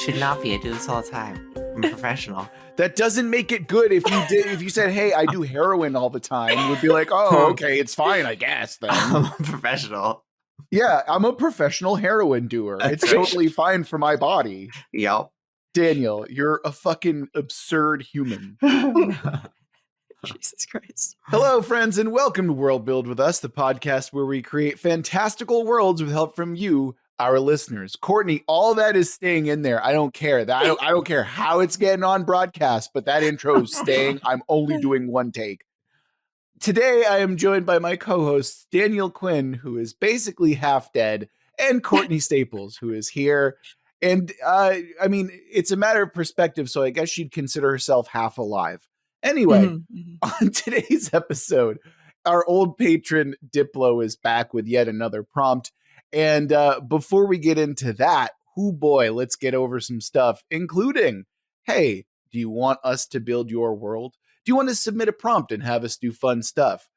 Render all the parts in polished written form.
should not be. I do this all the time. I'm a professional. That doesn't make it good. If you said, hey, I do heroin all the time, would be like, oh, okay, it's fine, I guess then. I'm a professional. Yeah, I'm a professional heroin doer. That's It's right. totally fine for my body. Yep. Daniel, you're a fucking absurd human. Jesus Christ. Hello, friends, and welcome to Worldbuild with us, the podcast where we create fantastical worlds with help from you, our listeners. Courtney, all that is staying in there. I don't care. I don't care how it's getting on broadcast, but that intro is staying. I'm only doing one take. Today, I am joined by my co-hosts, Daniel Quinn, who is basically half dead, and Courtney Staples, who is here. And I mean, it's a matter of perspective, so I guess she'd consider herself half alive. Anyway, on today's episode, our old patron Diplo is back with yet another prompt. And before we get into that, let's get over some stuff, including, hey, do you want us to build your world? Do you want to submit a prompt and have us do fun stuff?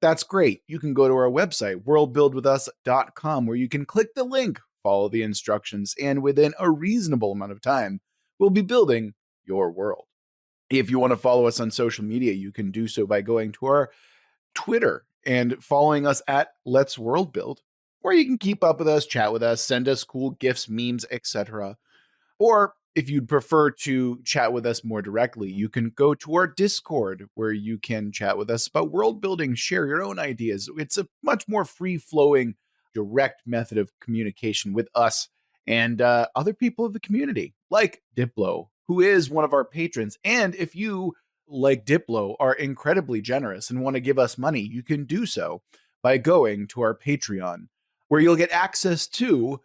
That's great. You can go to our website, worldbuildwithus.com, where you can click the link, follow the instructions, and within a reasonable amount of time, we'll be building your world. If you want to follow us on social media, you can do so by going to our Twitter and following us at Let's Worldbuild, where you can keep up with us, chat with us, send us cool gifs, memes, etc. Or if you'd prefer to chat with us more directly, you can go to our Discord, where you can chat with us about world building, share your own ideas. It's a much more free-flowing, direct method of communication with us and other people of the community, like Diplo, who is one of our patrons. And if you, like Diplo, are incredibly generous and want to give us money, you can do so by going to our Patreon, where you'll get access to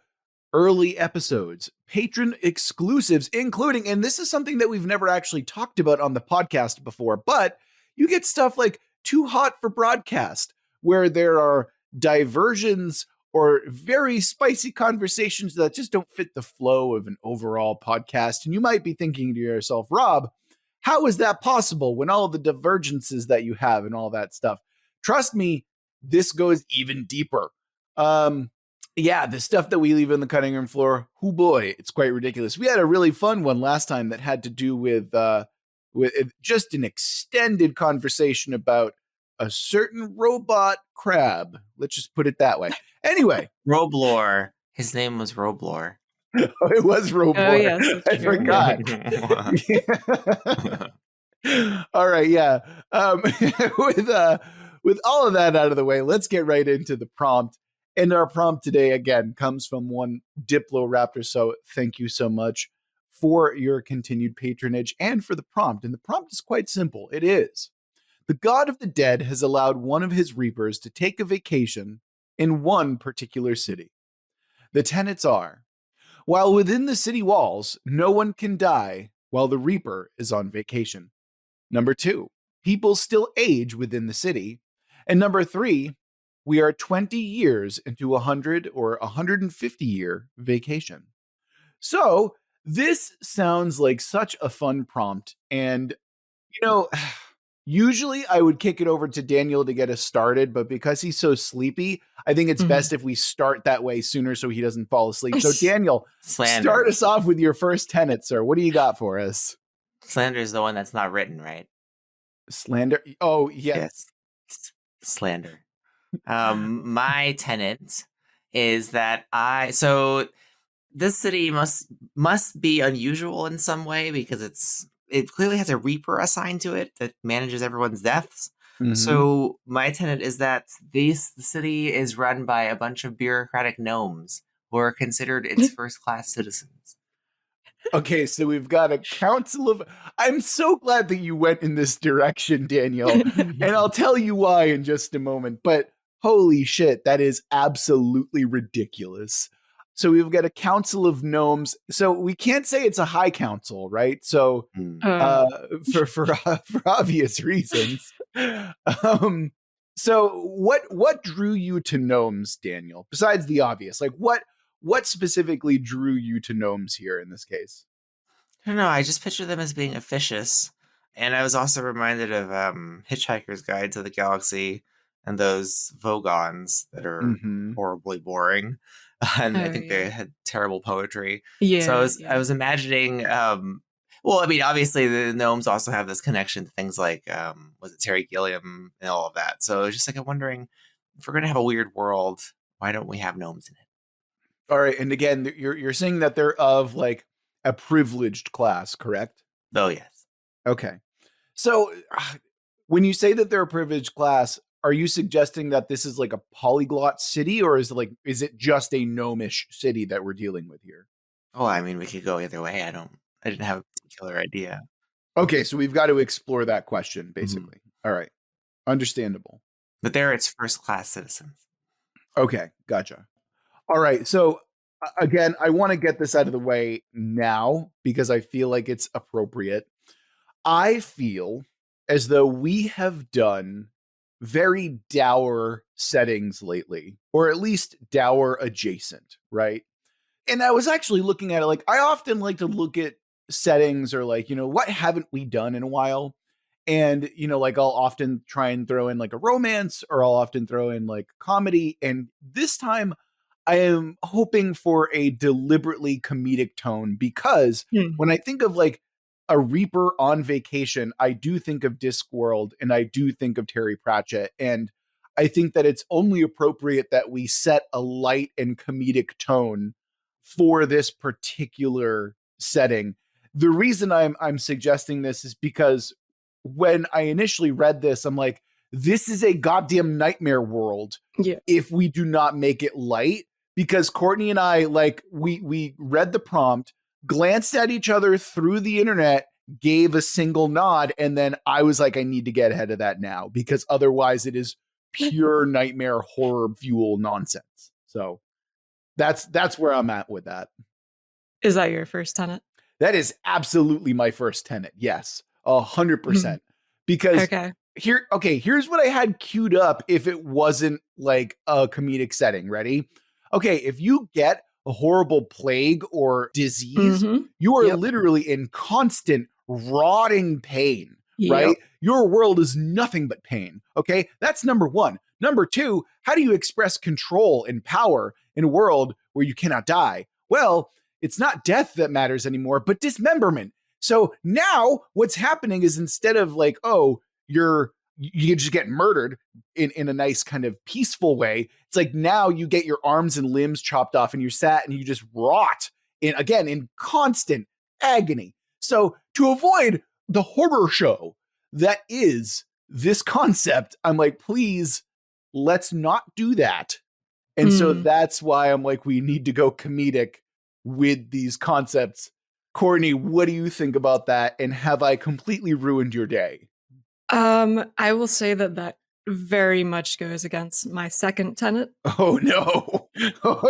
early episodes, patron exclusives, including, and this is something that we've never actually talked about on the podcast before, but you get stuff like Too Hot for Broadcast, where there are diversions or very spicy conversations that just don't fit the flow of an overall podcast. And you might be thinking to yourself, Rob, how is that possible when all the divergences that you have and all that stuff? Trust me, this goes even deeper. Yeah, the stuff that we leave on the cutting room floor, boy, it's quite ridiculous. We had a really fun one last time that had to do with just an extended conversation about a certain robot crab. Let's just put it that way. Anyway. Roblor. His name was Roblor. Oh, it was Roblor. Oh, yes, I forgot. All right, yeah. With all of that out of the way, let's get right into the prompt. And our prompt today, again, comes from one DiploRaptor. So thank you so much for your continued patronage and for the prompt. And the prompt is quite simple. It is: the god of the dead has allowed one of his reapers to take a vacation in one particular city. The tenets are: while within the city walls, no one can die while the reaper is on vacation. Number 2, people still age within the city. And number 3, we are 20 years into 100 or 150 year vacation. So this sounds like such a fun prompt. And, usually I would kick it over to Daniel to get us started, but because he's so sleepy, I think it's best if we start that way sooner so he doesn't fall asleep. So Daniel, start us off with your first tenet, sir. What do you got for us? Slander is the one that's not written, right? Slander? Oh, yes. Slander. My tenet is that this city must be unusual in some way because it clearly has a reaper assigned to it that manages everyone's deaths. Mm-hmm. So my tenet is that the city is run by a bunch of bureaucratic gnomes who are considered its first-class citizens. Okay, so we've got a council of... I'm so glad that you went in this direction, Daniel. And I'll tell you why in just a moment. But holy shit, that is absolutely ridiculous. So we've got a council of gnomes. So we can't say it's a high council, right? So for obvious reasons. So what drew you to gnomes, Daniel? Besides the obvious, like what specifically drew you to gnomes here in this case? I don't know. I just picture them as being officious. And I was also reminded of Hitchhiker's Guide to the Galaxy, and those Vogons that are Mm-hmm. horribly boring. And I Oh, think they yeah. had terrible poetry. So Yeah, I yeah. was imagining, well, I mean, obviously the gnomes also have this connection to things like, was it Terry Gilliam and all of that. So it's just like, I'm wondering if we're going to have a weird world, why don't we have gnomes in it? All right, and again, you're saying that they're of like a privileged class, correct? Oh, yes. Okay. So when you say that they're a privileged class, are you suggesting that this is like a polyglot city, or is it just a gnomish city that we're dealing with here? Oh, I mean, we could go either way. I didn't have a particular idea. Okay, so we've got to explore that question, basically. All right. Understandable. But they're its first class citizens. Okay, gotcha. All right. So again, I want to get this out of the way now because I feel like it's appropriate. I feel as though we have done very dour settings lately, or at least dour adjacent, right? And I was actually looking at it like I often like to look at settings or like, what haven't we done in a while? And, like I'll often try and throw in like a romance or I'll often throw in like comedy. And this time I am hoping for a deliberately comedic tone because when I think of like a Reaper on vacation, I do think of Discworld and I do think of Terry Pratchett. And I think that it's only appropriate that we set a light and comedic tone for this particular setting. The reason I'm suggesting this is because when I initially read this, I'm like, this is a goddamn nightmare world if we do not make it light. Because Courtney and I, like, we read the prompt, glanced at each other through the internet, gave a single nod, and then I was like, I need to get ahead of that now because otherwise it is pure nightmare horror fuel nonsense. So that's where I'm at with that. Is that your first tenet? That is absolutely my first tenet. Yes, 100%. Because here's what I had queued up if it wasn't like a comedic setting. Ready? Okay, if you get a horrible plague or disease, you are literally in constant rotting pain, right? Your world is nothing but pain. Okay, that's number one. Number two, how do you express control and power in a world where you cannot die? Well, it's not death that matters anymore, but dismemberment. So now what's happening is instead of like, oh, you just get murdered in a nice kind of peaceful way, it's like now you get your arms and limbs chopped off and you're sat and you just rot in constant agony. So to avoid the horror show that is this concept, I'm like, please, let's not do that. And so that's why I'm like, we need to go comedic with these concepts. Courtney, what do you think about that? And have I completely ruined your day? I will say that very much goes against my second tenet. Oh no.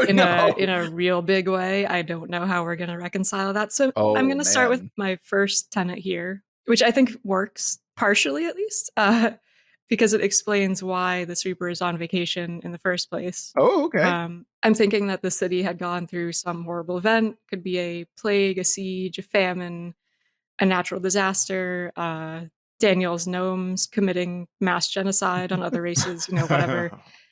In a real big way. I don't know how we're going to reconcile that. So I'm going to start with my first tenet here, which I think works partially at least, because it explains why this Reaper is on vacation in the first place. Oh, okay. I'm thinking that the city had gone through some horrible event. Could be a plague, a siege, a famine, a natural disaster, Daniel's gnomes committing mass genocide on other races, whatever.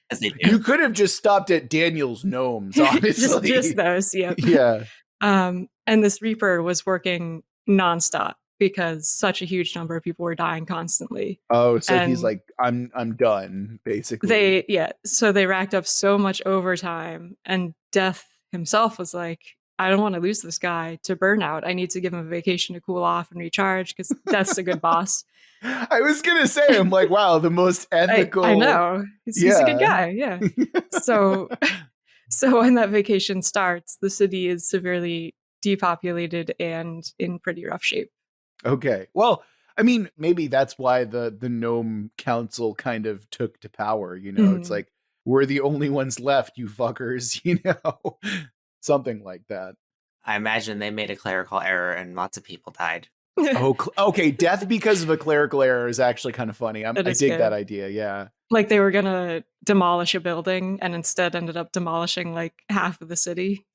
As they do. You could have just stopped at Daniel's gnomes, honestly. just those, yep. Yeah. And this Reaper was working nonstop because such a huge number of people were dying constantly. Oh, so he's like, I'm done, basically. So they racked up so much overtime, and Death himself was like, I don't want to lose this guy to burnout. I need to give him a vacation to cool off and recharge because Death's a good boss. I was going to say, I'm like, wow, the most ethical. I know. He's a good guy. Yeah. So when that vacation starts, the city is severely depopulated and in pretty rough shape. Okay. Well, I mean, maybe that's why the gnome council kind of took to power. It's like, we're the only ones left, you fuckers, something like that. I imagine they made a clerical error and lots of people died. Okay. Death because of a clerical error is actually kind of funny. I dig that idea. Yeah. Like they were gonna demolish a building and instead ended up demolishing like half of the city.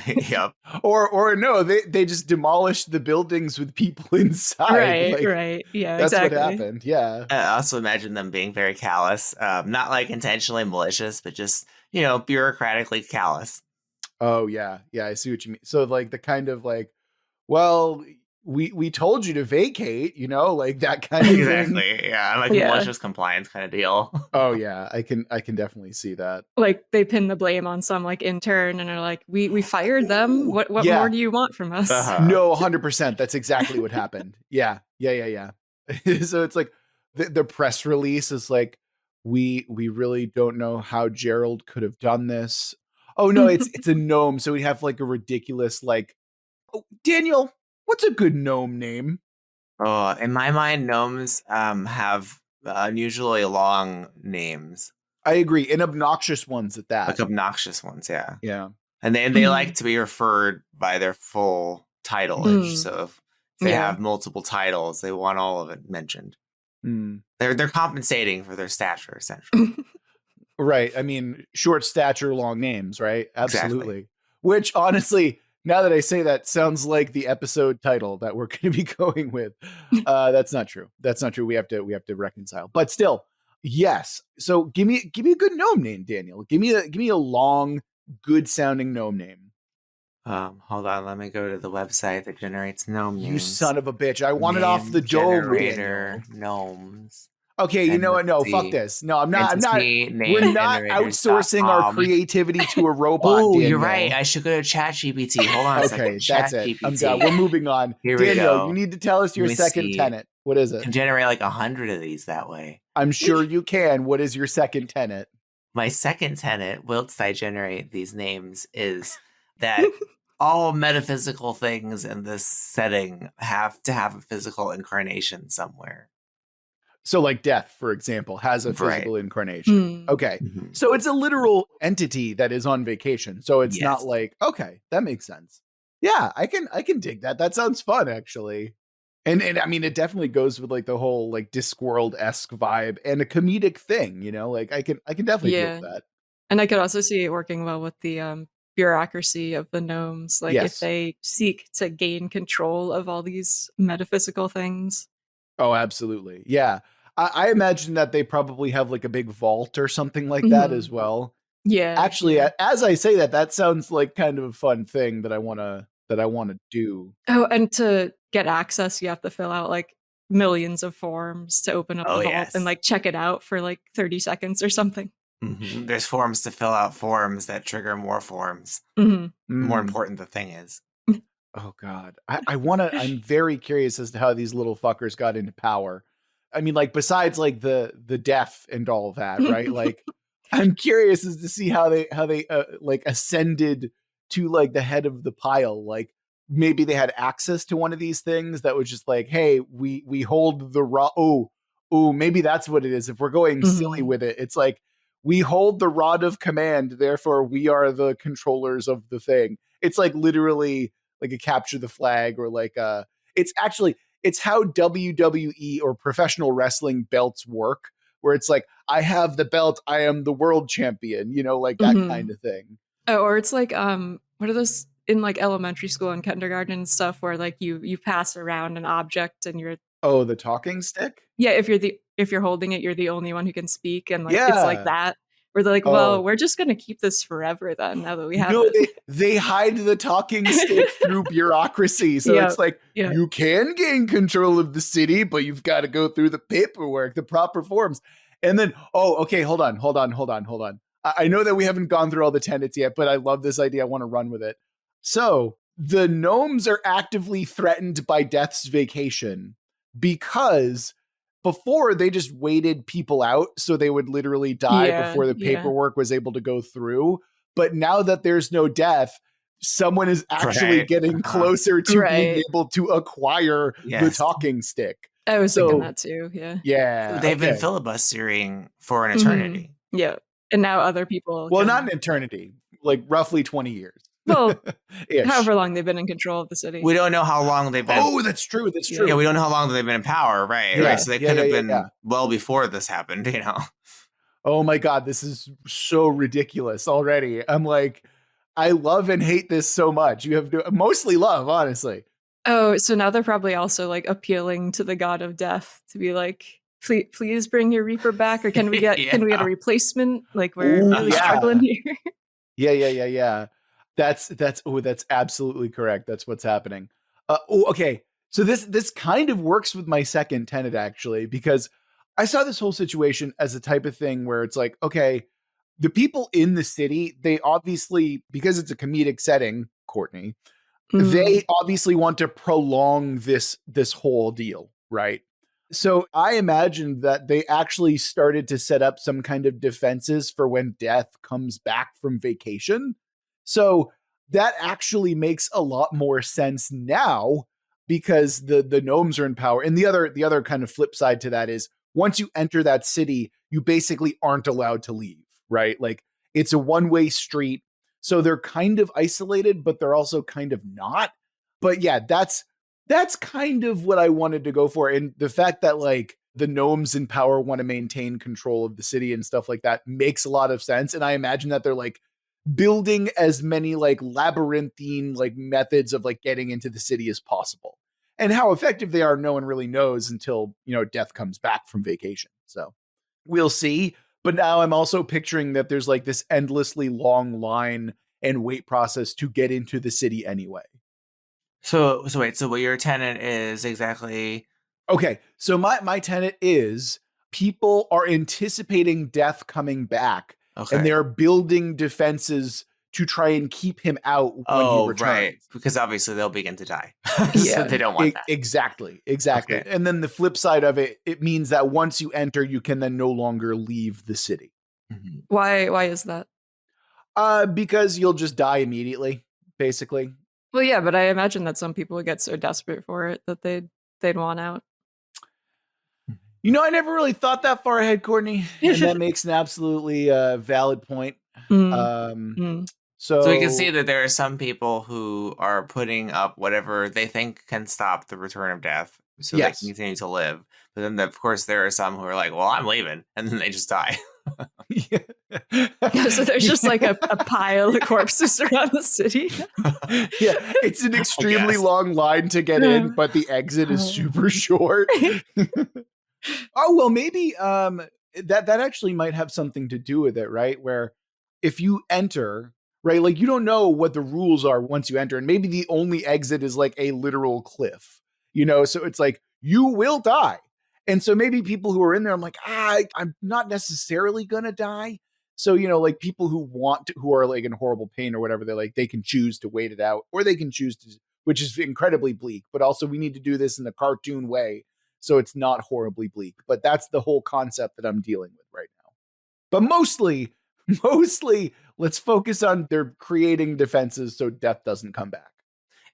Yep. Or no, they just demolished the buildings with people inside. Right. Yeah, that's exactly. what happened. Yeah. I also imagine them being very callous, not like intentionally malicious, but just bureaucratically callous. Oh yeah, I see what you mean. So like the kind of like, well, we told you to vacate, like that kind of exactly. thing. Yeah, like malicious compliance kind of deal. Oh yeah, I can definitely see that. Like they pin the blame on some like intern and are like, we fired them. What more do you want from us? No, 100%. That's exactly what happened. Yeah. So it's like the press release is like, we really don't know how Gerald could have done this. Oh no, it's a gnome, so we have like a ridiculous like. Oh, Daniel, what's a good gnome name? Oh, in my mind, gnomes have unusually long names. I agree, and obnoxious ones at that. Like obnoxious ones, yeah. Yeah. And they like to be referred by their full titleage. So if they have multiple titles, they want all of it mentioned. They're compensating for their stature, essentially. Right. I mean, short stature, long names, right? Absolutely. Exactly. Which honestly, now that I say that, sounds like the episode title that we're going to be going with. That's not true. We have to reconcile. But still, yes. So give me a good gnome name, Daniel. Give me a long, good sounding gnome name. Hold on, let me go to the website that generates gnome names. You son of a bitch! I want it off the dome. Generator gnomes. Okay, you know what? No, fuck this. No, I'm not. We're not outsourcing our creativity to a robot. Oh, you're right. I should go to ChatGPT. Hold on a second. Okay, that's it. I'm done. We're moving on. Here Daniel, we go. You need to tell us your second tenet. What is it? I can generate like 100 of these that way. I'm sure you can. What is your second tenet? My second tenet, whilst I generate these names, is that all metaphysical things in this setting have to have a physical incarnation somewhere. So like death, for example, has a physical incarnation. Okay. So it's a literal entity that is on vacation. So it's not like, okay, that makes sense. Yeah, I can dig that. That sounds fun, actually. And I mean, it definitely goes with like the whole like Discworld-esque vibe and a comedic thing, like I can definitely deal with that. And I could also see it working well with the bureaucracy of the gnomes. Like if they seek to gain control of all these metaphysical things. Oh, absolutely. Yeah. I imagine that they probably have like a big vault or something like that as well. Yeah. Actually, as I say that sounds like kind of a fun thing that I want to do. Oh, and to get access, you have to fill out like millions of forms to open up the vault and like check it out for like 30 seconds or something. There's forms to fill out forms that trigger more forms. More important the thing is. Oh God. I'm very curious as to how these little fuckers got into power. I mean, like, besides like the death and all of that, right? Like, I'm curious as to see how they like ascended to like the head of the pile. Like, maybe they had access to one of these things that was just like, hey, we hold the rod. Oh, maybe that's what it is. If we're going silly with it, it's like we hold the rod of command. Therefore, we are the controllers of the thing. It's like literally like a capture the flag or like it's how WWE or professional wrestling belts work, where it's like, I have the belt, I am the world champion, like that kind of thing. Oh, or it's like, what are those in like elementary school and kindergarten and stuff where like you pass around an object and you're the talking stick? Yeah, if you're holding it, you're the only one who can speak, and like it's like that. Where they're like, well, we're just going to keep this forever then, now that we have it. They hide the talking stick through bureaucracy. So it's like, you can gain control of the city, but you've got to go through the paperwork, the proper forms. And then, okay, hold on. I know that we haven't gone through all the tenets yet, but I love this idea. I want to run with it. So the gnomes are actively threatened by Death's vacation because before they just waited people out so they would literally die before the paperwork was able to go through. But now that there's no death, someone is actually getting closer to being able to acquire the talking stick. I was thinking that too. Yeah. Yeah. They've been filibustering for an eternity. Yeah. And now other people. Well, not an eternity, like roughly 20 years. Well, however long they've been in control of the city. We don't know how long they've been. Oh, that's true. That's true. Yeah, we don't know how long they've been in power, right? Yeah, Right. So they could have been well before this happened, you know. Oh my God, this is so ridiculous already. I'm like, I love and hate this so much. You have to mostly love, honestly. Oh, so now they're probably also like appealing to the god of death to be like, please bring your Reaper back, or can we get a replacement? Like we're really struggling here. Yeah. That's absolutely correct. That's what's happening. Okay. So this kind of works with my second tenet actually, because I saw this whole situation as a type of thing where it's like, okay, the people in the city, they obviously, because it's a comedic setting, Courtney, they obviously want to prolong this whole deal, right? So I imagined that they actually started to set up some kind of defenses for when Death comes back from vacation. So that actually makes a lot more sense now because the gnomes are in power. And the other kind of flip side to that is once you enter that city, you basically aren't allowed to leave, right? Like it's a one-way street. So they're kind of isolated, but they're also kind of not. But yeah, that's kind of what I wanted to go for. And the fact that like the gnomes in power want to maintain control of the city and stuff like that makes a lot of sense. And I imagine that they're like building as many like labyrinthine like methods of like getting into the city as possible. And how effective they are, no one really knows until, Death comes back from vacation. So we'll see. But now I'm also picturing that there's like this endlessly long line and wait process to get into the city anyway. So wait, so what your tenet is exactly? Okay, so my tenet is people are anticipating Death coming back, and they're building defenses to try and keep him out when he returns. Right, because obviously they'll begin to die. So they don't want that. Exactly. Okay. And then the flip side of it, it means that once you enter, you can then no longer leave the city. Mm-hmm. Why is that? Because you'll just die immediately, basically. Well, yeah, but I imagine that some people would get so desperate for it that they'd want out. I never really thought that far ahead, Courtney. And that makes an absolutely valid point. So we can see that there are some people who are putting up whatever they think can stop the return of Death so they can continue to live. But then, of course, there are some who are like, well, I'm leaving. And then they just die. So there's just like a pile of corpses around the city. Yeah, it's an extremely long line to get in, but the exit is super short. Oh, well, maybe that actually might have something to do with it, right? Where if you enter, right, like you don't know what the rules are once you enter, and maybe the only exit is like a literal cliff, so it's like you will die. And so maybe people who are in there, I'm like, I'm not necessarily gonna die. So, like people who who are like in horrible pain or whatever, they're like, they can choose to wait it out, or they can choose to, which is incredibly bleak, but also we need to do this in a cartoon way. So it's not horribly bleak, but that's the whole concept that I'm dealing with right now. But mostly, let's focus on they're creating defenses so Death doesn't come back.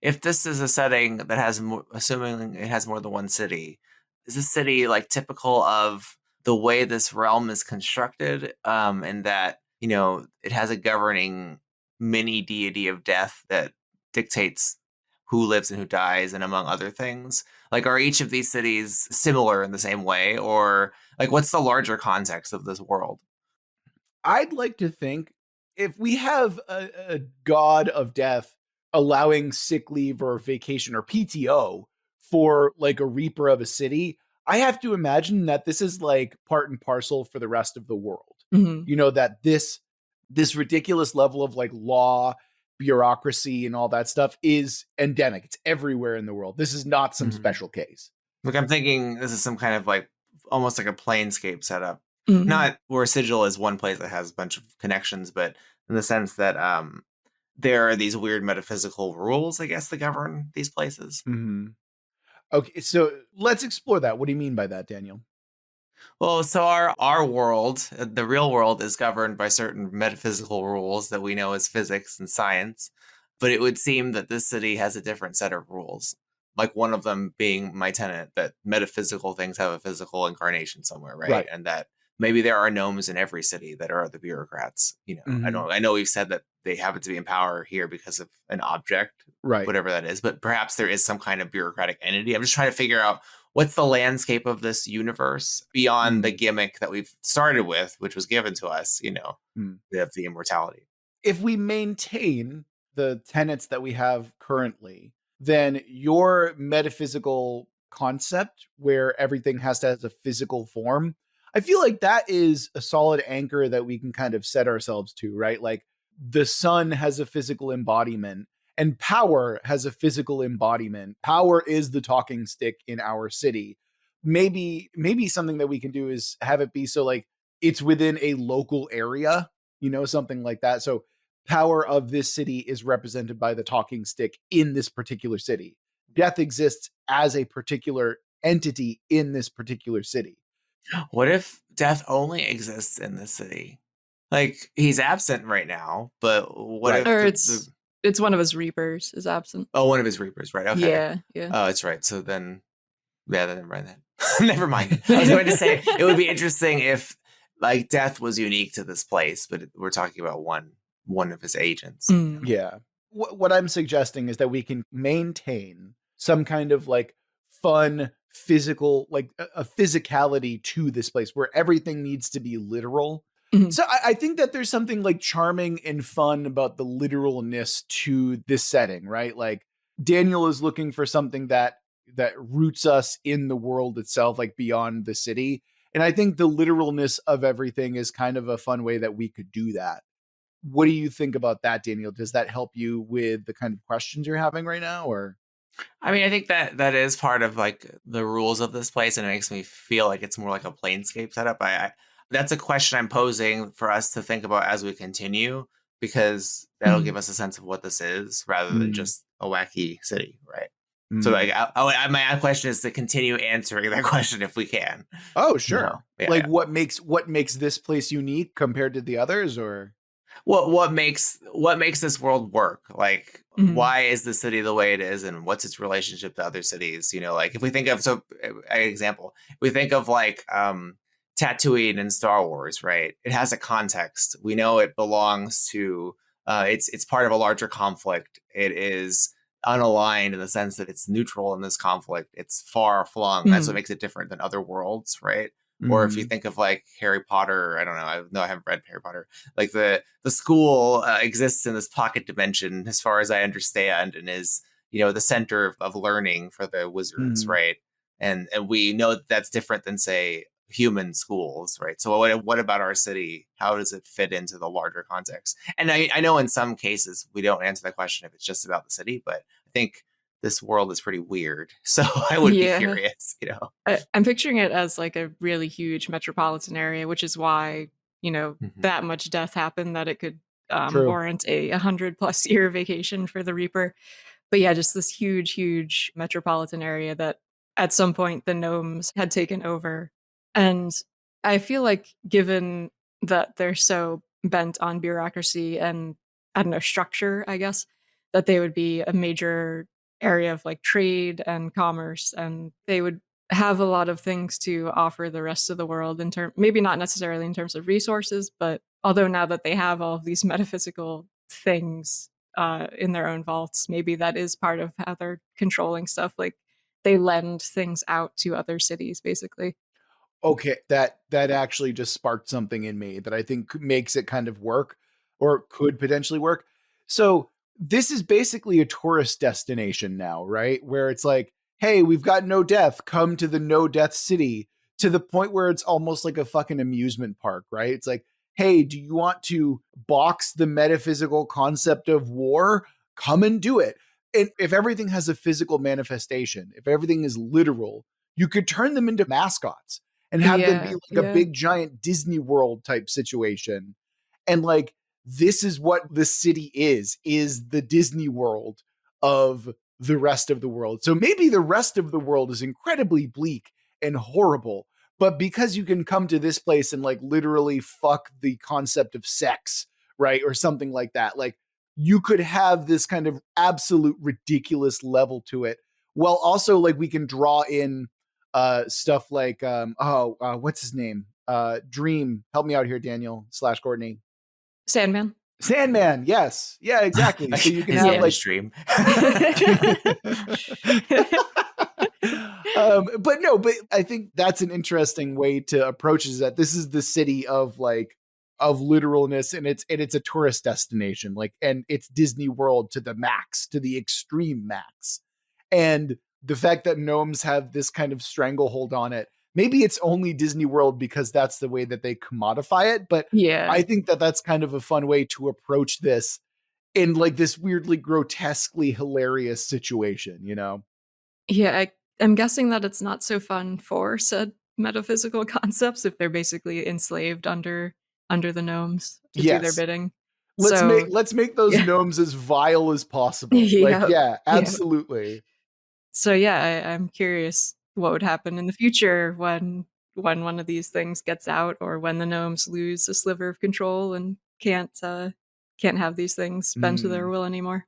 If this is a setting that has, assuming it has more than one city, is this city like typical of the way this realm is constructed? And that, it has a governing mini deity of death that dictates who lives and who dies, and among other things. Like, are each of these cities similar in the same way? Or like, what's the larger context of this world? I'd like to think if we have a god of death allowing sick leave or vacation or PTO for like a reaper of a city, I have to imagine that this is like part and parcel for the rest of the world. Mm-hmm. That this ridiculous level of like law, bureaucracy, and all that stuff is endemic. It's everywhere in the world. This is not some special case. Look, I'm thinking this is some kind of like almost like a Planescape setup. Not where Sigil is one place that has a bunch of connections, but in the sense that there are these weird metaphysical rules, I guess, that govern these places. Okay, so let's explore that. What do you mean by that, Daniel? Well, so our world, the real world, is governed by certain metaphysical rules that we know as physics and science. But it would seem that this city has a different set of rules. Like one of them being my tenet, that metaphysical things have a physical incarnation somewhere, right? And that maybe there are gnomes in every city that are the bureaucrats. I know we've said that they happen to be in power here because of an object, right? Whatever that is, but perhaps there is some kind of bureaucratic entity. I'm just trying to figure out what's the landscape of this universe beyond the gimmick that we've started with, which was given to us, of the immortality. If we maintain the tenets that we have currently, then your metaphysical concept where everything has to have a physical form, I feel like that is a solid anchor that we can kind of set ourselves to, right? Like the sun has a physical embodiment and power has a physical embodiment. Power is the talking stick in our city. Maybe something that we can do is have it be so like it's within a local area, something like that. So power of this city is represented by the talking stick in this particular city. Death exists as a particular entity in this particular city. What if death only exists in this city? Like he's absent right now, but what if it's one of his reapers is absent? Oh, one of his reapers, right? Okay. Yeah. Oh, it's right. So then, never mind that. Never mind. I was going to say it would be interesting if like death was unique to this place, but we're talking about one of his agents. Yeah. What I'm suggesting is that we can maintain some kind of like fun physical, like a physicality to this place where everything needs to be literal. So I think that there's something like charming and fun about the literalness to this setting, right? Like Daniel is looking for something that roots us in the world itself, like beyond the city. And I think the literalness of everything is kind of a fun way that we could do that. What do you think about that, Daniel? Does that help you with the kind of questions you're having right now, or? I mean, I think that is part of like the rules of this place, and it makes me feel like it's more like a Planescape setup. That's a question I'm posing for us to think about as we continue, because that'll give us a sense of what this is rather than just a wacky city, right? So like, my question is to continue answering that question if we can. Oh, sure. What makes this place unique compared to the others, or? What makes this world work? Like, why is the city the way it is, and what's its relationship to other cities? Like if we think of an example, we think of like Tatooine in Star Wars, right? It has a context. We know it belongs to. It's part of a larger conflict. It is unaligned in the sense that it's neutral in this conflict. It's far flung. That's what makes it different than other worlds, right? Or if you think of like Harry Potter, I don't know. I haven't read Harry Potter. Like the school exists in this pocket dimension, as far as I understand, and is the center of learning for the wizards, right? And we know that's different than say human schools, right? So what about our city? How does it fit into the larger context? And I know in some cases we don't answer that question if it's just about the city, but I think this world is pretty weird. So I would be curious, I'm picturing it as like a really huge metropolitan area, which is why, that much death happened that it could warrant a 100+ year vacation for the Reaper. But yeah, just this huge metropolitan area that at some point the gnomes had taken over. And I feel like given that they're so bent on bureaucracy and, I don't know, structure, I guess, that they would be a major area of like trade and commerce, and they would have a lot of things to offer the rest of the world maybe not necessarily in terms of resources, but although now that they have all of these metaphysical things in their own vaults, maybe that is part of how they're controlling stuff. Like they lend things out to other cities, basically. Okay, that actually just sparked something in me that I think makes it kind of work, or could potentially work. So this is basically a tourist destination now, right? Where it's like, hey, we've got no death, come to the no death city, to the point where it's almost like a fucking amusement park, right? It's like, hey, do you want to box the metaphysical concept of war? Come and do it. And if everything has a physical manifestation, if everything is literal, you could turn them into mascots and have them be like a big giant Disney World type situation. And like, this is what the city is the Disney World of the rest of the world. So maybe the rest of the world is incredibly bleak and horrible, but because you can come to this place and like literally fuck the concept of sex, right? Or something like that. Like you could have this kind of absolute ridiculous level to it, while also like we can draw in stuff like what's his name? dream? Help me out here, Daniel / Courtney. Sandman. Sandman, yes. Yeah, exactly. So you can His have like stream. but I think that's an interesting way to approach is that this is the city of literalness, and it's a tourist destination, like, and it's Disney World to the max, to the extreme max. And the fact that gnomes have this kind of stranglehold on it, maybe it's only Disney World because that's the way that they commodify it. But yeah, I think that that's kind of a fun way to approach this in like this weirdly grotesquely hilarious situation, you know? Yeah, I'm guessing that it's not so fun for said metaphysical concepts if they're basically enslaved under the gnomes to do their bidding. Let's make those gnomes as vile as possible. Like, yeah, absolutely. Yeah. So yeah, I'm curious what would happen in the future when one of these things gets out, or when the gnomes lose a sliver of control and can't have these things bend to their will anymore.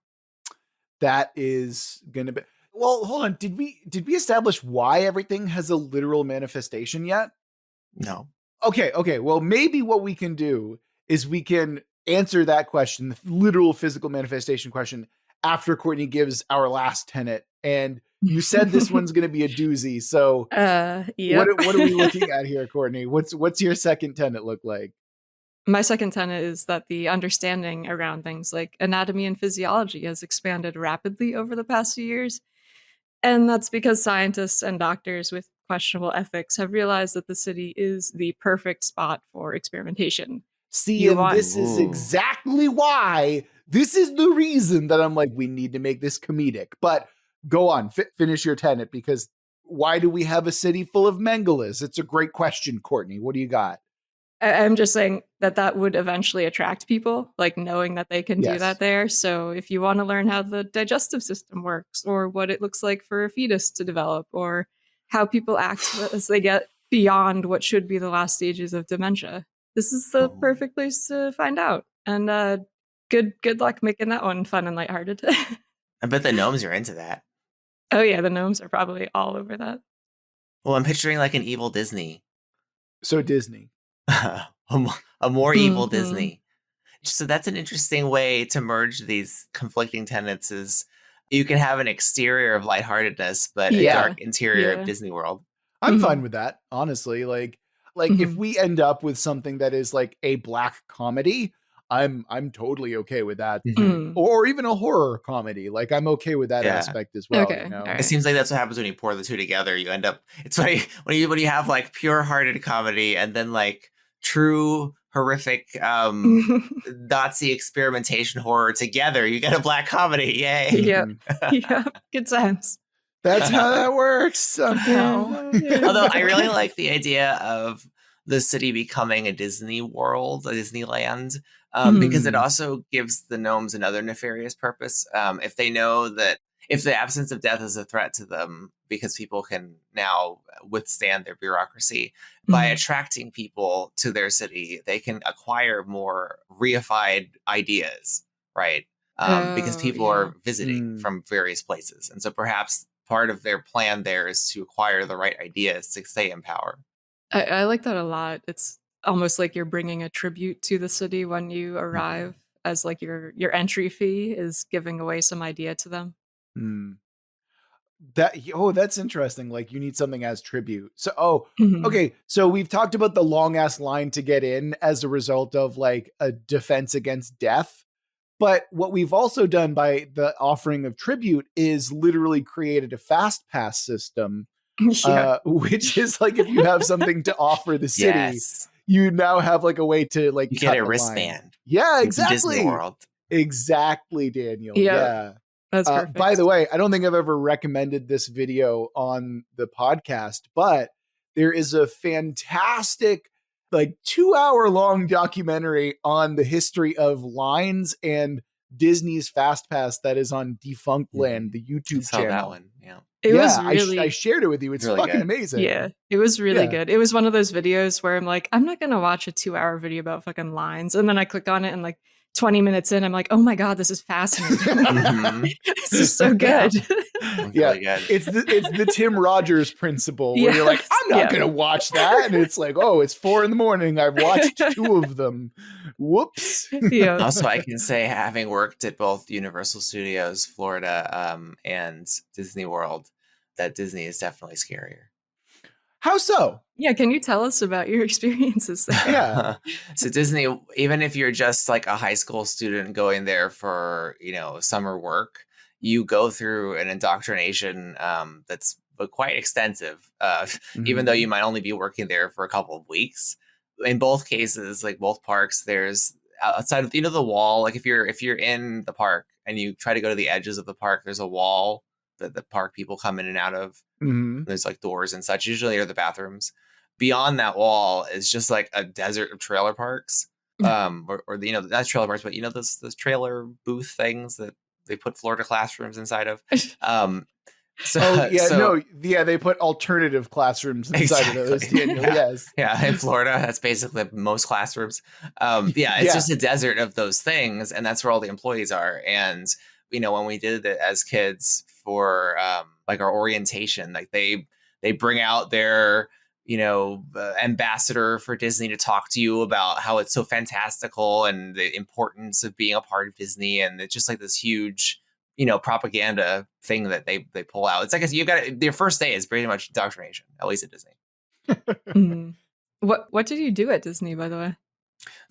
That is gonna be. Well, hold on. Did we establish why everything has a literal manifestation yet? No. Okay. Well, maybe what we can do is we can answer that question, the literal physical manifestation question, after Courtney gives our last tenet. And you said this one's going to be a doozy. So yep. What are we looking at here, Courtney? What's your second tenet look like? My second tenet is that the understanding around things like anatomy and physiology has expanded rapidly over the past few years. And that's because scientists and doctors with questionable ethics have realized that the city is the perfect spot for experimentation. See, this is exactly why. This is the reason that I'm like, we need to make this comedic. But go on, finish your tenet, because why do we have a city full of Mengelas? It's a great question, Courtney. What do you got? I'm just saying that would eventually attract people, like knowing that they can do that there. So if you want to learn how the digestive system works, or what it looks like for a fetus to develop, or how people act as they get beyond what should be the last stages of dementia, this is the perfect place to find out. And good luck making that one fun and lighthearted. I bet the gnomes are into that. Oh yeah, the gnomes are probably all over that. Well, I'm picturing like an evil Disney. So Disney. a more evil Disney. So that's an interesting way to merge these conflicting tenets. Is you can have an exterior of lightheartedness, but a dark interior of Disney World. I'm fine with that, honestly. Like if we end up with something that is like a black comedy, I'm totally okay with that. Or even a horror comedy. Like I'm okay with that aspect as well. Okay. You know? It seems like that's what happens when you pour the two together. You end up, it's funny when you have like pure-hearted comedy and then like true horrific Nazi experimentation horror together, you get a black comedy. Yay. Yeah. Good times. That's how that works somehow. Although I really like the idea of the city becoming a Disney World, a Disneyland, because it also gives the gnomes another nefarious purpose. If they know that if the absence of death is a threat to them, because people can now withstand their bureaucracy, by attracting people to their city, they can acquire more reified ideas, right? Because people are visiting from various places. And so perhaps part of their plan there is to acquire the right ideas to stay in power. I like that a lot. It's almost like you're bringing a tribute to the city when you arrive, as like your entry fee is giving away some idea to them. That's interesting. Like you need something as tribute. So okay. So we've talked about the long ass line to get in as a result of like a defense against death. But what we've also done by the offering of tribute is literally created a fast pass system, which is like if you have something to offer the city, you now have like a way to like you get a wristband. Yeah, exactly. Disney World. Exactly, Daniel. Yeah. That's perfect. By the way, I don't think I've ever recommended this video on the podcast, but there is a fantastic, like 2-hour long documentary on the history of lines and Disney's Fast Pass that is on Defunct Land, the YouTube channel. That one, yeah. It was really. I shared it with you. It's really fucking amazing. Yeah, it was really good. It was one of those videos where I'm like, I'm not gonna watch a 2-hour video about fucking lines, and then I click on it and like 20 minutes in, I'm like, oh my God, this is fascinating. Mhm. This is so good. Yeah, Really good. it's the Tim Rogers principle where you're like, I'm not gonna watch that, and it's like, oh, it's 4 a.m. I've watched 2 of them. Whoops. Yeah. Also, I can say, having worked at both Universal Studios Florida and Disney World, that Disney is definitely scarier. How so? Yeah, can you tell us about your experiences there? Yeah. So Disney, even if you're just like a high school student going there for, summer work, you go through an indoctrination that's quite extensive, even though you might only be working there for a couple of weeks. In both cases, like both parks, there's outside of the wall. Like if you're in the park and you try to go to the edges of the park, there's a wall that the park people come in and out of. There's like doors and such. Usually are the bathrooms. Beyond that wall is just like a desert of trailer parks, or that's trailer parks, but those trailer booth things that they put Florida classrooms inside of. They put alternative classrooms inside of those. Yes. Yeah, in Florida, that's basically most classrooms. It's just a desert of those things, and that's where all the employees are. And when we did it as kids for like our orientation, like they bring out their ambassador for Disney to talk to you about how it's so fantastical and the importance of being a part of Disney, and it's just like this huge propaganda thing that they pull out. It's like you've got their first day is pretty much indoctrination, at least at Disney. What did you do at Disney, by the way?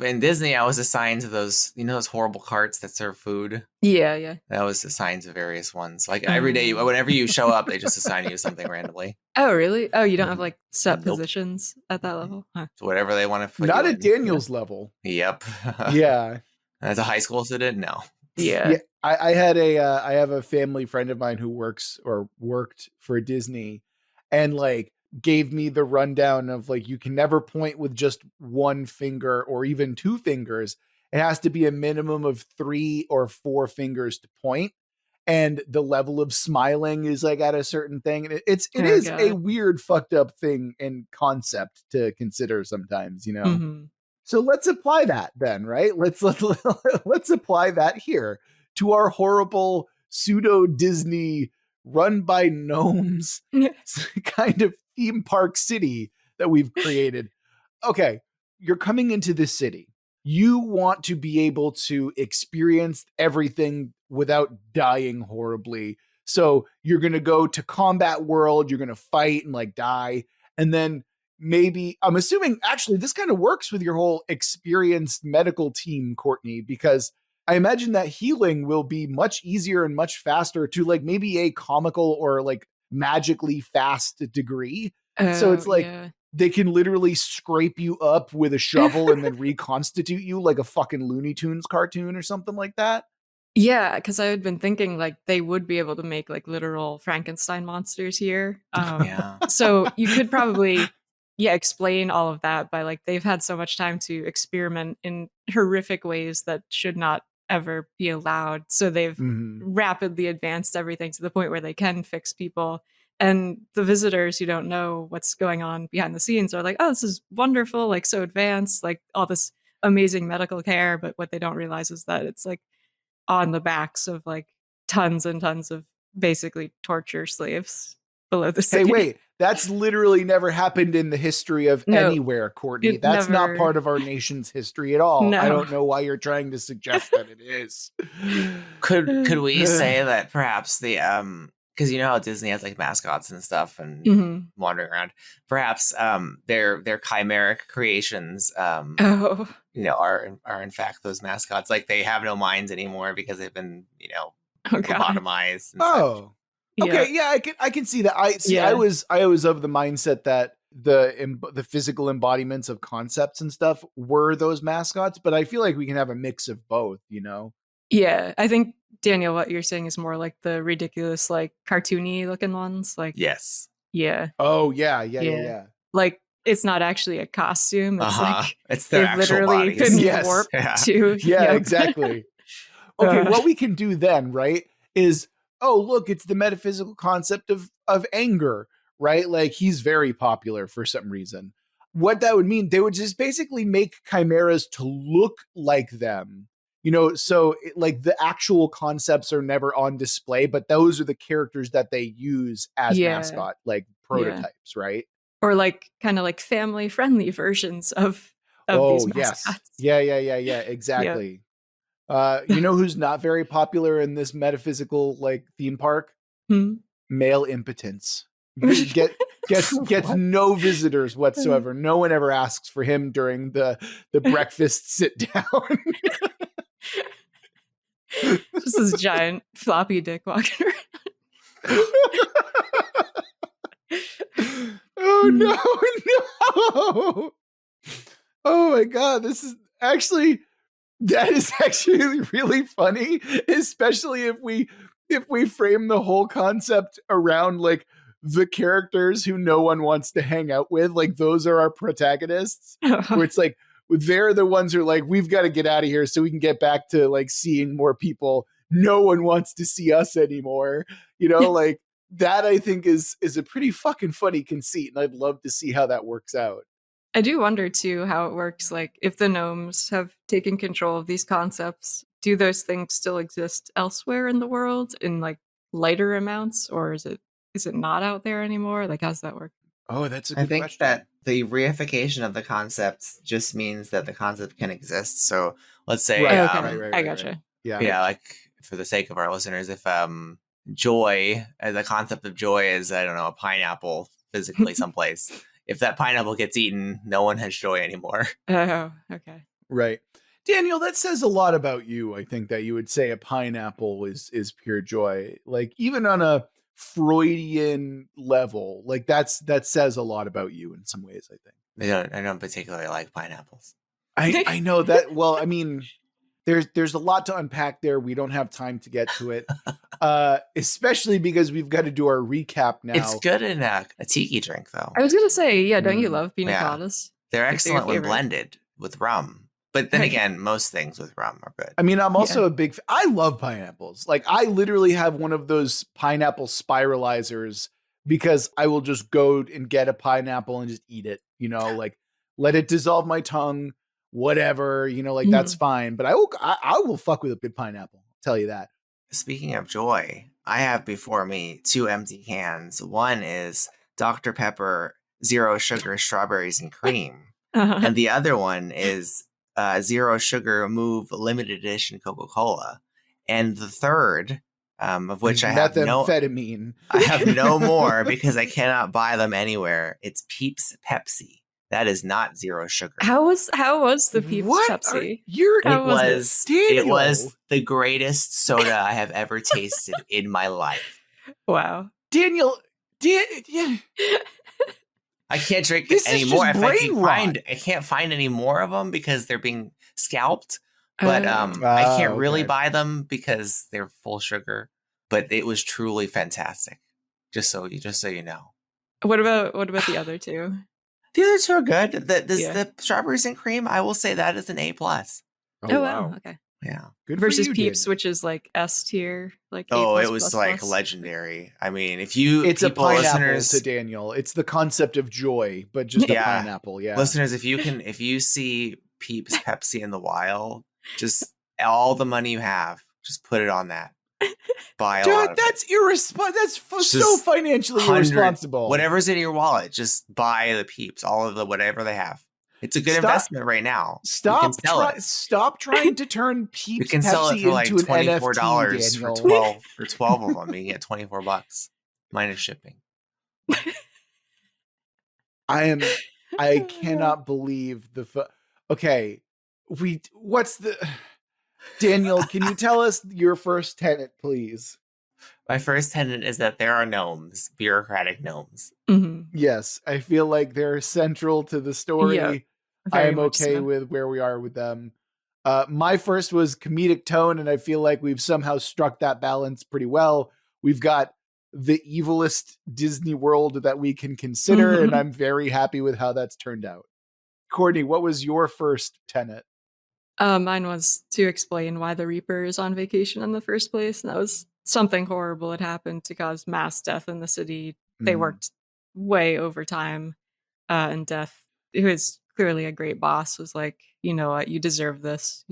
In Disney, I was assigned to those those horrible carts that serve food. Yeah. I was assigned to various ones. Like every day, whenever you show up, they just assign you something randomly. Oh, really? Oh, you don't have like set positions at that level? Huh. So whatever they want to put. Not at Daniel's level. Yep. Yeah. As a high school student, no. Yeah. I have a family friend of mine who worked for Disney, and like gave me the rundown of like, you can never point with just one finger or even 2 fingers. It has to be a minimum of 3 or 4 fingers to point. And the level of smiling is like at a certain thing. And it is a weird, fucked up thing and concept to consider sometimes, So let's apply that then, right? Let's apply that here to our horrible pseudo Disney run by gnomes kind of theme park city that we've created. Okay, you're coming into this city. You want to be able to experience everything without dying horribly. So you're going to go to Combat World, you're going to fight and like die. And then maybe, I'm assuming actually this kind of works with your whole experienced medical team, Courtney, because I imagine that healing will be much easier and much faster to like maybe a comical or like magically fast degree. So it's like they can literally scrape you up with a shovel and then reconstitute you like a fucking Looney Tunes cartoon or something like that. Yeah, because I had been thinking like they would be able to make like literal Frankenstein monsters here. So you could probably explain all of that by like they've had so much time to experiment in horrific ways that should not ever be allowed. So they've rapidly advanced everything to the point where they can fix people. And the visitors who don't know what's going on behind the scenes are like, oh, this is wonderful, like so advanced, like all this amazing medical care. But what they don't realize is that it's like on the backs of like tons and tons of basically torture slaves below the city. Hey, wait, that's literally never happened in the history of anywhere, Courtney. That's not part of our nation's history at all. No. I don't know why you're trying to suggest that it is. Could we say that perhaps the because you know how Disney has like mascots and stuff and wandering around, perhaps their chimeric creations are in fact those mascots, like they have no minds anymore because they've been lobotomized. I can see that. I was of the mindset that the physical embodiments of concepts and stuff were those mascots, but I feel like we can have a mix of both, Yeah, I think, Daniel, what you're saying is more like the ridiculous, like cartoony looking ones. Like, yes. Yeah. Oh, yeah. Like, it's not actually a costume. It's like it's their actual literally bodies. Been warped to. Yeah, exactly. Okay, what we can do then, right, is, oh, look, it's the metaphysical concept of anger, right? Like, he's very popular for some reason. What that would mean, they would just basically make chimeras to look like them So like the actual concepts are never on display, but those are the characters that they use as mascot, like prototypes, right? Or like kind of like family friendly versions of these mascots. Yeah, exactly. Who's not very popular in this metaphysical like theme park? Male impotence. Gets no visitors whatsoever. No one ever asks for him during the breakfast sit down. Just this giant floppy dick walking around. Oh no. Oh my god, that is actually really funny, especially if we frame the whole concept around like the characters who no one wants to hang out with. Like those are our protagonists, where it's like they're the ones who are like, we've got to get out of here so we can get back to like seeing more people. No one wants to see us anymore. Like that I think is a pretty fucking funny conceit, and I'd love to see how that works out. I do wonder too how it works. Like if the gnomes have taken control of these concepts, do those things still exist elsewhere in the world in like lighter amounts, or is it not out there anymore? Like how's that work? Oh, that's a good question. I think that the reification of the concepts just means that the concept can exist. So let's say, right, I gotcha. Right. Yeah, like for the sake of our listeners, if joy, the concept of joy is, I don't know, a pineapple physically someplace. If that pineapple gets eaten, no one has joy anymore. Oh, okay. Right. Daniel, that says a lot about you. I think that you would say a pineapple is pure joy. Like even on a Freudian level, like that says a lot about you in some ways, I think. I don't particularly like pineapples. I know that. Well, I mean, there's a lot to unpack there. We don't have time to get to it. Especially because we've got to do our recap now. It's good in a tiki drink, though. I was gonna say, don't you love pina coladas? They're excellent when blended with rum. But then again, most things with rum are good. I mean, I'm also a big I love pineapples. Like I literally have one of those pineapple spiralizers because I will just go and get a pineapple and just eat it, like let it dissolve my tongue, whatever, like that's fine. But I will fuck with a good pineapple. I'll tell you that. Speaking of joy, I have before me 2 empty cans. One is Dr. Pepper Zero Sugar Strawberries and Cream. And the other one is Zero Sugar Move Limited Edition Coca-Cola. And the third, of which I have methamphetamine. I have no more because I cannot buy them anywhere. It's Peeps Pepsi. That is not zero sugar. How was the Peeps Pepsi? It was the greatest soda I have ever tasted in my life. Wow. Daniel, I can't drink it anymore. I can't find any more of them because they're being scalped. But I can't really buy them because they're full sugar. But it was truly fantastic. Just so you know. What about the other two? The other two are good. The strawberries and cream, I will say that is an A+. Oh wow. Okay. Yeah. Good versus for you, Peeps, Daniel. which is like S tier. Like it was like legendary. I mean, it's a pineapple listeners, to Daniel. It's the concept of joy, but just a pineapple. Yeah. Listeners, if you see Peeps Pepsi in the wild, just all the money you have, just put it on that. Buy a lot. That's irresponsible. That's so financially irresponsible. Whatever's in your wallet, just buy the Peeps, all of the whatever they have. It's a good investment right now. Stop trying to turn Peeps you can sell it for like $24 for 12 of them. You get $24 minus shipping. I cannot believe okay. Daniel, can you tell us your first tenet, please? My first tenet is that there are gnomes, bureaucratic gnomes. Mm-hmm. Yes, I feel like they're central to the story. Yeah, I am okay with where we are with them. My first was comedic tone, and I feel like we've somehow struck that balance pretty well. We've got the evilest Disney World that we can consider, and I'm very happy with how that's turned out. Courtney, what was your first tenet? Mine was to explain why the Reaper is on vacation in the first place. And that was something horrible had happened to cause mass death in the city. They worked way overtime, and Death, who is clearly a great boss, was like, you know what, you deserve this.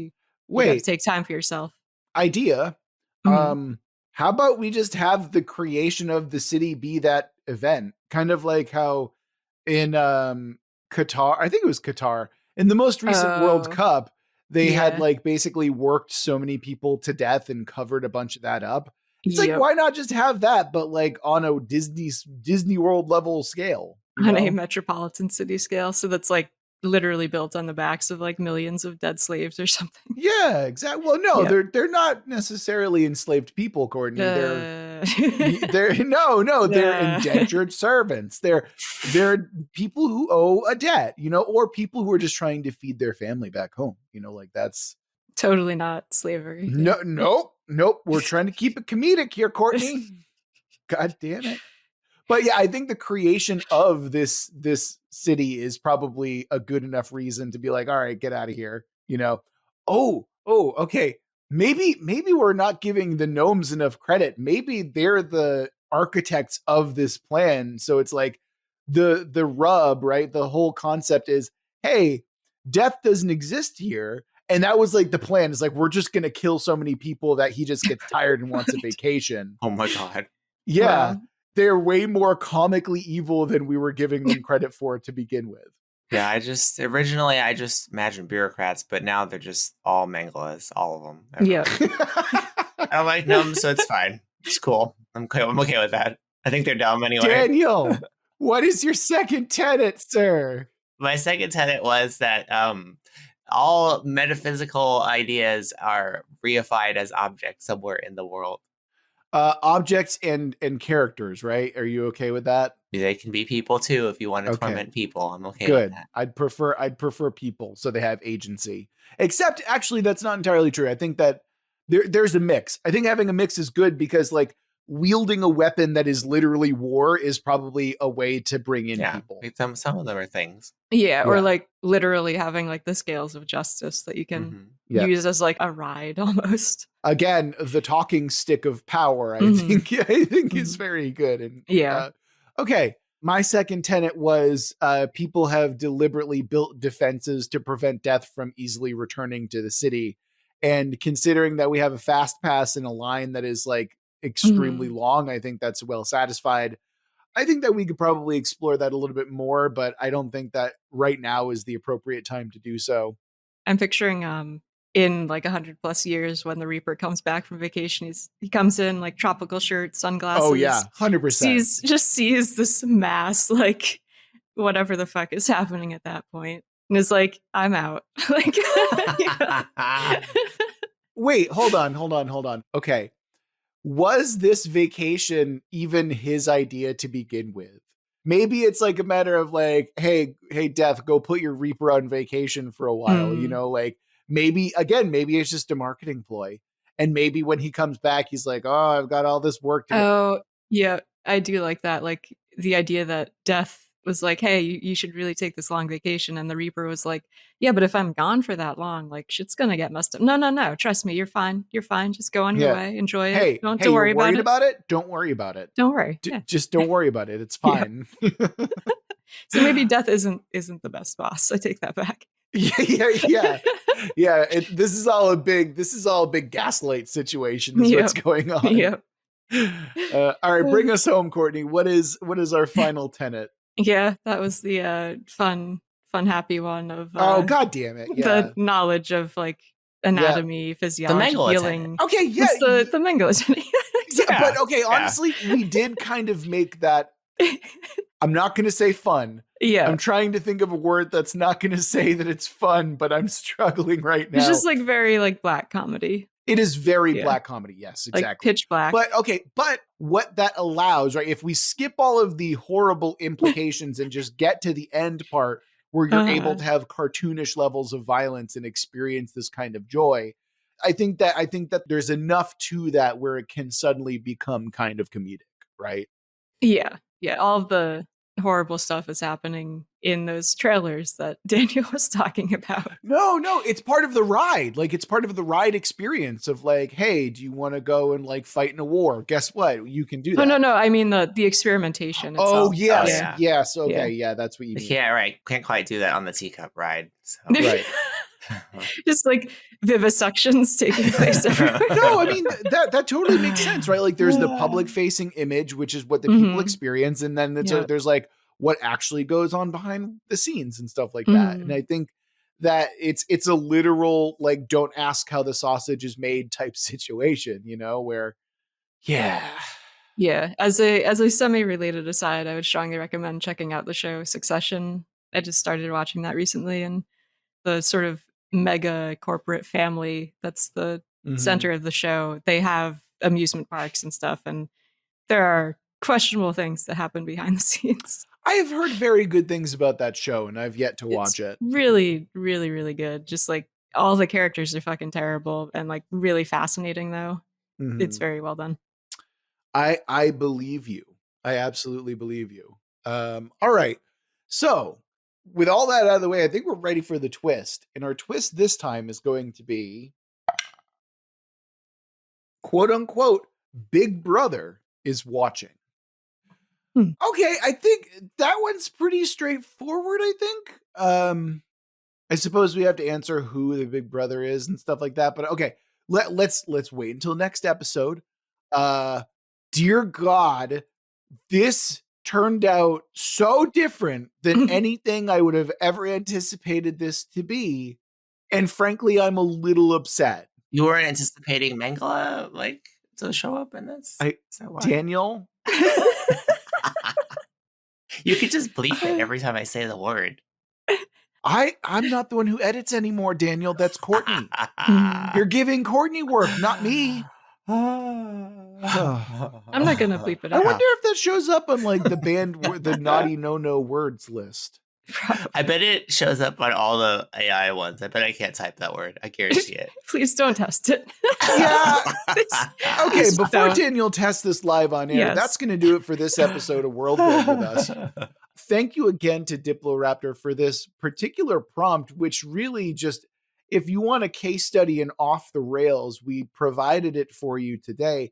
You got to take time for yourself. Idea. How about we just have the creation of the city be that event? Kind of like how in Qatar, I think it was Qatar, in the most recent World Cup, they had like basically worked so many people to death and covered a bunch of that up. It's like, why not just have that, but like on a Disney World level scale? On a metropolitan city scale. So that's like literally built on the backs of like millions of dead slaves or something. Yeah, exactly. Well, no, they're not necessarily enslaved people, Courtney. They're indentured servants. They're people who owe a debt, or people who are just trying to feed their family back home. Like that's totally not slavery. Nope. We're trying to keep it comedic here, Courtney. God damn it. But yeah, I think the creation of this city is probably a good enough reason to be like, all right, get out of here. Okay. Maybe we're not giving the gnomes enough credit. Maybe they're the architects of this plan. So it's like the rub, right? The whole concept is, hey, death doesn't exist here. And that was like the plan. Is like, we're just going to kill so many people that he just gets tired and wants a vacation. Oh my God. Yeah. Wow. They're way more comically evil than we were giving them credit for to begin with. Yeah, originally I just imagined bureaucrats, but now they're just all Manglas, all of them. Yeah. I like them, so it's fine. It's cool. I'm okay with that. I think they're dumb anyway. Daniel, what is your second tenet, sir? My second tenet was that all metaphysical ideas are reified as objects somewhere in the world. Objects and characters, right? Are you okay with that? They can be people too if you want to torment people. I'm okay Good. with that. I'd prefer people so they have agency. Except actually that's not entirely true. I think that there's a mix. I think having a mix is good because like wielding a weapon that is literally war is probably a way to bring in people. Some of them are things. Yeah, or like literally having like the scales of justice that you can use as like a ride almost. Again, the talking stick of power, I think is very good. And okay. My second tenet was people have deliberately built defenses to prevent death from easily returning to the city. And considering that we have a fast pass in a line that is like extremely long, I think that's well satisfied. I think that we could probably explore that a little bit more, but I don't think that right now is the appropriate time to do so. I'm picturing in like 100+ years when the Reaper comes back from vacation, he comes in like tropical shirt, sunglasses. Oh yeah, 100%. Sees this mass, like whatever the fuck is happening at that point, and is like, I'm out. Like, wait, hold on. Okay. Was this vacation even his idea to begin with? Maybe it's like a matter of like, hey, Death, go put your Reaper on vacation for a while. Like maybe it's just a marketing ploy. And maybe when he comes back, he's like, oh, I've got all this work to do. Oh, yeah, I do like that. Like the idea that Death was like, hey, you should really take this long vacation. And the Reaper was like, yeah, but if I'm gone for that long, like shit's going to get messed up. No. Trust me. You're fine. Just go on your way. Enjoy it. Don't worry about it. Don't worry about it. Don't worry. Just don't worry about it. It's fine. So maybe Death isn't the best boss. I take that back. Yeah. This is all a big gaslight situation is what's going on. Yeah. All right, bring us home, Courtney. What is our final tenet? Yeah, that was the fun, happy one of oh god damn it! Yeah. The knowledge of like anatomy, physiology, healing. Okay, yeah, the Mangala tenet. But okay, honestly, we did kind of make that. I'm not going to say fun. Yeah, I'm trying to think of a word that's not going to say that it's fun, but I'm struggling right now. It's just like very like black comedy. It is very black comedy. Yes, exactly. Like pitch black. But what that allows, right? If we skip all of the horrible implications and just get to the end part where you're able to have cartoonish levels of violence and experience this kind of joy, I think that there's enough to that where it can suddenly become kind of comedic, right? Yeah. All of the horrible stuff is happening in those trailers that Daniel was talking about. No, it's part of the ride. Like it's part of the ride experience of like, hey, do you want to go and like fight in a war? Guess what? You can do that. No. I mean the experimentation itself. Oh yes. Yes. Okay. Yeah, that's what you mean. Yeah, right. Can't quite do that on the teacup ride. So. Right. Just like vivisections taking place everywhere. No, I mean, that totally makes sense, right? Like there's the public facing image, which is what the people experience. And then there's like what actually goes on behind the scenes and stuff like that. And I think that it's a literal, like, don't ask how the sausage is made type situation, you know, where, yeah. As a semi-related aside, I would strongly recommend checking out the show Succession. I just started watching that recently, and the sort of mega corporate family that's the center of the show, they have amusement parks and stuff, and there are questionable things that happen behind the scenes. I have heard very good things about that show, and I've yet to watch it. Really, really, really good. Just like all the characters are fucking terrible and like really fascinating though. It's very well done. I believe you. I absolutely believe you. All right. So with all that out of the way, I think we're ready for the twist. And our twist this time is going to be, quote unquote, Big Brother is watching. Okay, I think that one's pretty straightforward, I think. I suppose we have to answer who the Big Brother is and stuff like that. But okay, let's wait until next episode. Dear God, this turned out so different than anything I would have ever anticipated this to be. And frankly, I'm a little upset. You weren't anticipating Mengele, like, to show up in this? Is that why? Daniel? You could just bleep it every time I say the word. I'm not the one who edits anymore, Daniel. That's Courtney. You're giving Courtney work, not me. I'm not gonna bleep it out. I wonder if that shows up on like the naughty no words list. I bet it shows up on all the AI ones. I bet I can't type that word. I guarantee it. Please don't test it. Yeah. Okay, before Daniel tests this live on air, that's going to do it for this episode of Worldbuild with us. Thank you again to DiploRaptor for this particular prompt, which really just, if you want a case study in off the rails, we provided it for you today.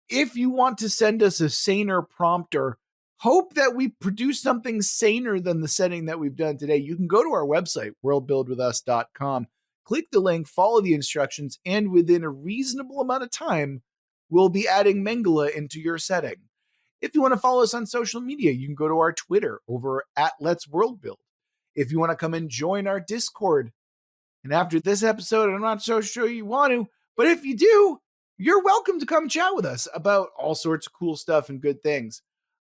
If you want to send us a saner prompt or hope that we produce something saner than the setting that we've done today, you can go to our website, worldbuildwithus.com, click the link, follow the instructions, and within a reasonable amount of time, we'll be adding Mengele into your setting. If you want to follow us on social media, you can go to our Twitter over at Let's Worldbuild. If you want to come and join our Discord, and after this episode, I'm not so sure you want to, but if you do, you're welcome to come chat with us about all sorts of cool stuff and good things.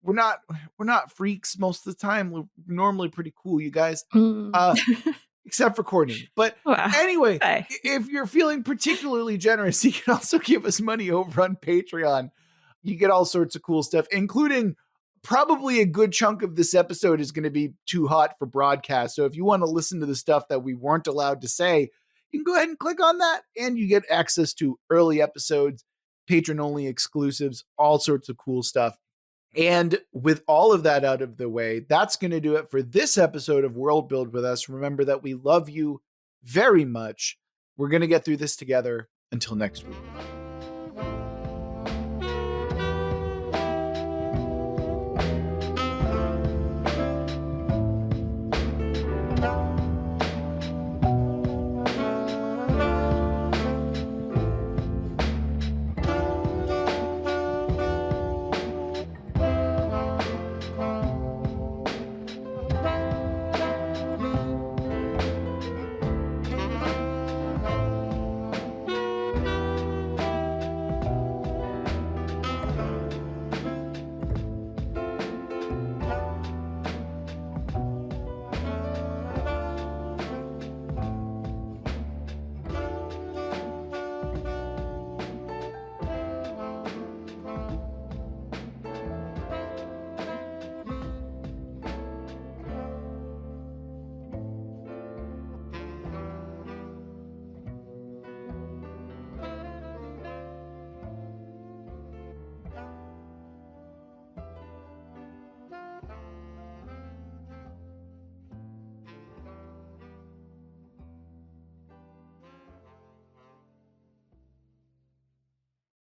We're not freaks most of the time. We're normally pretty cool, you guys. Except for Courtney. But anyway, if you're feeling particularly generous, you can also give us money over on Patreon. You get all sorts of cool stuff, including probably a good chunk of this episode is going to be too hot for broadcast. So if you want to listen to the stuff that we weren't allowed to say, you can go ahead and click on that and you get access to early episodes, patron-only exclusives, all sorts of cool stuff. And with all of that out of the way, that's going to do it for this episode of Worldbuild with us. Remember that we love you very much. We're going to get through this together. Until next week.